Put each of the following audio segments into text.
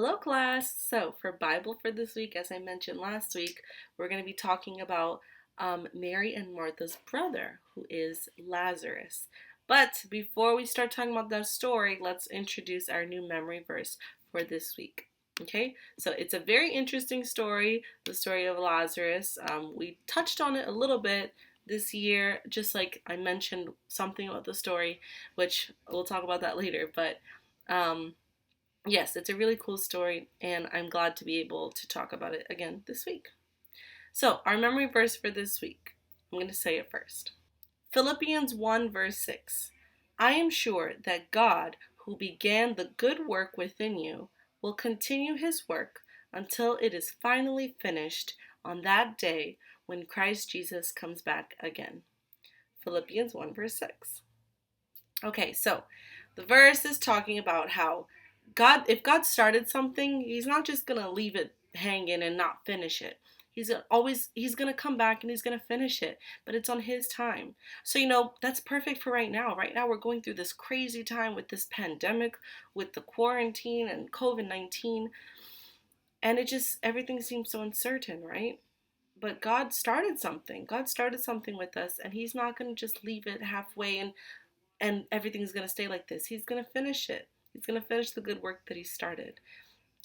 Hello, class. So, for Bible for this week, as I mentioned last week, we're going to be talking about Mary and Martha's brother, who is Lazarus. But before we start talking about that story, let's introduce our new memory verse for this week. Okay, so it's a very interesting story, the story of Lazarus. We touched on it a little bit this year, just like I mentioned something about the story, which we'll talk about that later. But yes, it's a really cool story, and I'm glad to be able to talk about it again this week. So, our memory verse for this week, I'm going to say it first. Philippians 1, verse 6. I am sure that God, who began the good work within you, will continue his work until it is finally finished on that day when Christ Jesus comes back again. Philippians 1, verse 6. Okay, so the verse is talking about how if God started something, he's not just going to leave it hanging and not finish it. He's going to come back and he's going to finish it, but it's on his time. So, that's perfect for right now. Right now we're going through this crazy time with this pandemic, with the quarantine and COVID-19, and everything seems so uncertain, right? But God started something. God started something with us, and he's not going to just leave it halfway and everything's going to stay like this. He's going to finish it. He's going to finish the good work that he started.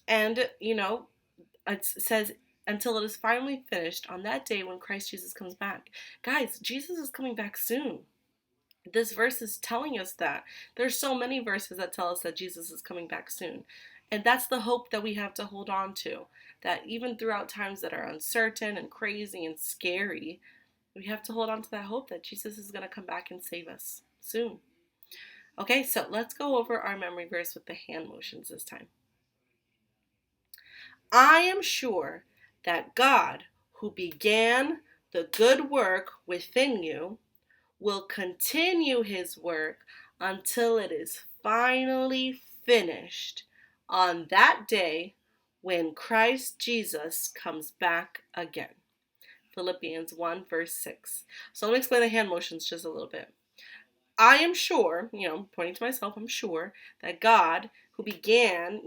And, it says, until it is finally finished on that day when Christ Jesus comes back. Guys, Jesus is coming back soon. This verse is telling us that. There's so many verses that tell us that Jesus is coming back soon. And that's the hope that we have to hold on to. That even throughout times that are uncertain and crazy and scary, we have to hold on to that hope that Jesus is going to come back and save us soon. Okay, so let's go over our memory verse with the hand motions this time. I am sure that God, who began the good work within you, will continue his work until it is finally finished on that day when Christ Jesus comes back again. Philippians 1, verse 6. So let me explain the hand motions just a little bit. I am sure, pointing to myself, I'm sure that God, who began,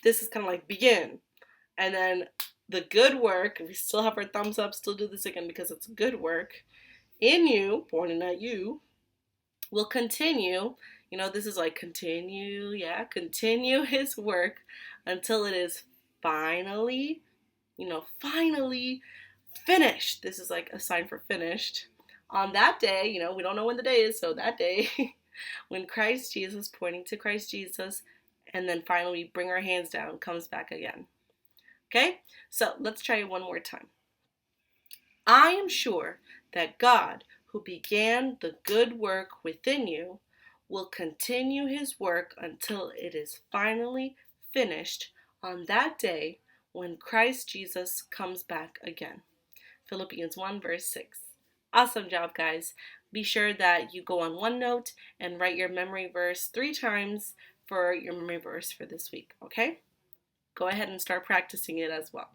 this is kind of like begin. And then the good work, we still have our thumbs up, still do this again because it's good work, in you, pointing at you, will continue. This is like continue, continue his work until it is finally, finally finished. This is like a sign for finished. On that day, we don't know when the day is, so that day, when Christ Jesus, pointing to Christ Jesus, and then finally we bring our hands down, comes back again. Okay? So let's try it one more time. I am sure that God, who began the good work within you, will continue his work until it is finally finished on that day when Christ Jesus comes back again. Philippians 1, verse 6. Awesome job, guys. Be sure that you go on OneNote and write your memory verse 3 times for your memory verse for this week, okay? Go ahead and start practicing it as well.